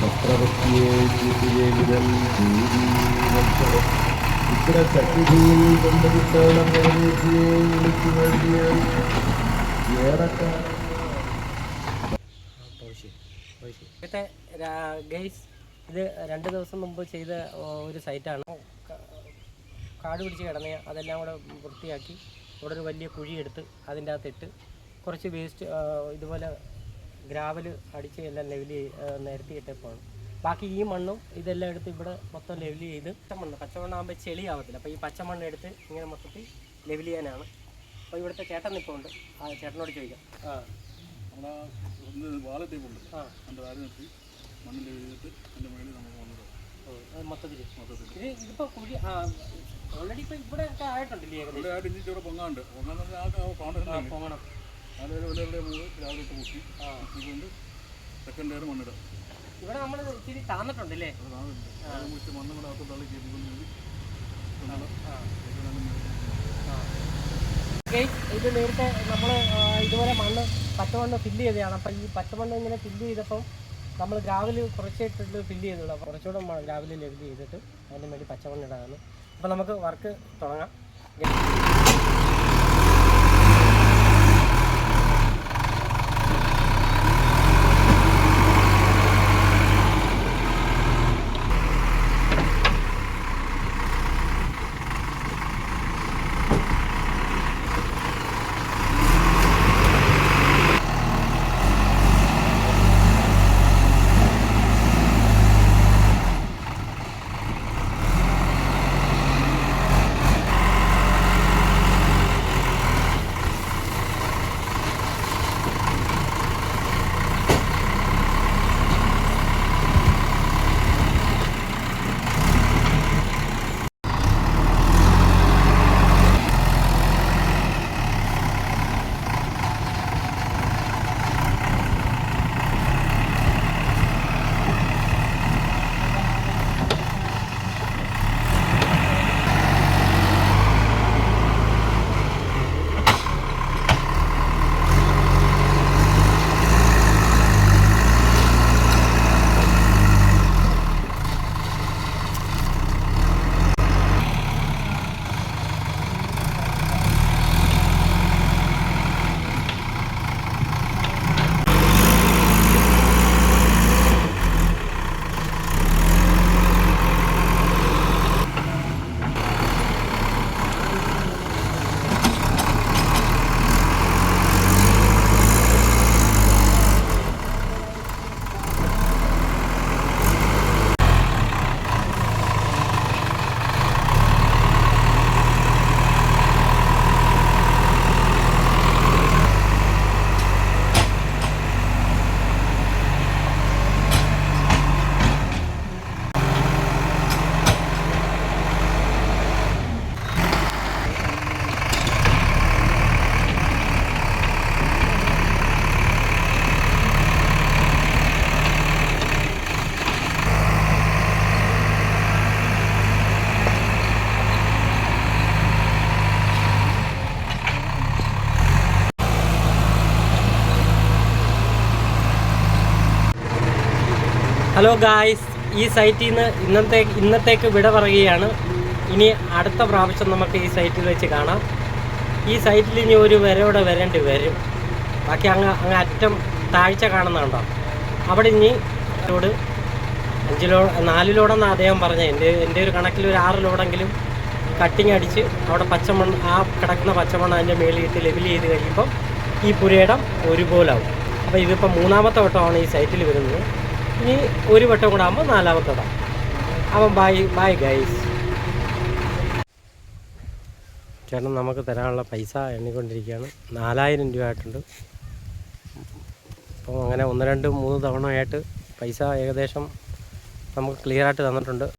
ചക്രവർത്തിയെ കൂട്ടിയെ വിരൽ ഇത്ര ശക്തിയിൽ കൊണ്ടുവിട്ടോളം ഗണേശിയെ വിളിച്ചു നൽകിയ ഏറെക്കാർ ഗൈസ് ഇത് 2 ദിവസം മുമ്പ് ചെയ്ത ഒരു സൈറ്റാണ്. കാട് പിടിച്ച് കിടന്ന അതെല്ലാം കൂടെ വൃത്തിയാക്കി ഇവിടെ ഒരു വലിയ കുഴിയെടുത്ത് അതിൻ്റെ അകത്തിട്ട് കുറച്ച് വേസ്റ്റ് ഇതുപോലെ ഗ്രാവൽ അടിച്ച് എല്ലാം ലെവൽ നിരത്തി ഇട്ടപ്പോഴാണ്. ബാക്കി ഈ മണ്ണും ഇതെല്ലാം എടുത്ത് ഇവിടെ മൊത്തം ലെവൽ ചെയ്ത് പച്ചമണ്ണാകുമ്പോൾ ചെളിയാവത്തില്ല. അപ്പോൾ ഈ പച്ചമണ്ണ് എടുത്ത് ഇങ്ങനെ മൊത്തത്തിൽ ലെവൽ ചെയ്യാനാണ്. അപ്പോൾ ഇവിടുത്തെ ചേട്ടൻ ഇപ്പോൾ ഉണ്ട്. ആ ചേട്ടനോട് ചോദിക്കാം. മൊത്തത്തിൽ ഇതിപ്പോൾ കുഴി ഓൾറെഡി ഇപ്പോൾ ഇവിടെ ഒക്കെ ആയിട്ടുണ്ടല്ലേ? പൊങ്ങണം. ഇവിടെ നമ്മൾ ഇച്ചിരി താന്നിട്ടുണ്ടല്ലേ? ഇത് നേരത്തെ നമ്മൾ ഇതുപോലെ മണ്ണ് പച്ചമണ്ണ് ഫില്ല് ചെയ്തതാണ്. അപ്പം ഈ പച്ചമണ്ണ് ഇങ്ങനെ ഫില്ല് ചെയ്തപ്പം നമ്മൾ ഗ്രാവൽ കുറച്ചിട്ടിട്ട് ഫില്ല് ചെയ്തുള്ളൂ. അപ്പോൾ കുറച്ചുകൂടെ ഗ്രാവൽ ലെവൽ ചെയ്തിട്ട് അതിന് വേണ്ടി പച്ചമണ്ണ് ഇടാണ്. അപ്പോൾ നമുക്ക് വർക്ക് തുടങ്ങാം. ഹലോ ഗായ്സ്, ഈ സൈറ്റിൽ നിന്ന് ഇന്നത്തേക്ക് വിട പറയുകയാണ്. ഇനി അടുത്ത പ്രാവശ്യം നമുക്ക് ഈ സൈറ്റിൽ വെച്ച് കാണാം. ഈ സൈറ്റിൽ ഇനി ഒരു വരയോടെ വരേണ്ടി വരും. ബാക്കി അങ്ങ് അറ്റം താഴ്ച കാണുന്നുണ്ടോ, അവിടെ ഇനി ലോഡ് 4 ലോഡെന്നാണ് അദ്ദേഹം പറഞ്ഞത്. എൻ്റെ ഒരു കണക്കിൽ ഒരു 6 ലോഡെങ്കിലും കട്ടിങ് അടിച്ച് അവിടെ പച്ചമണ്ണ്, ആ കിടക്കുന്ന പച്ചമണ്ണ് അതിൻ്റെ മേളിയിട്ട് ലെവൽ ചെയ്ത് കഴിയുമ്പം ഈ പുരയിടം ഒരുപോലാവും. അപ്പോൾ ഇതിപ്പോൾ 3ാമത്തെ വട്ടമാണ് ഈ സൈറ്റിൽ വരുന്നത്. ഇനി ഒരു വട്ടം കൂടെ ആകുമ്പോൾ 4ാമത്തേതാണ്. അപ്പം ബൈ ഗൈസ്. ചേട്ടൻ നമുക്ക് തരാനുള്ള പൈസ എണ്ണിക്കൊണ്ടിരിക്കുകയാണ്. 4000 രൂപ ആയിട്ടുണ്ട്. അപ്പോൾ അങ്ങനെ 1, 2, 3 തവണ ആയിട്ട് പൈസ ഏകദേശം നമുക്ക് ക്ലിയറായിട്ട് തന്നിട്ടുണ്ട്.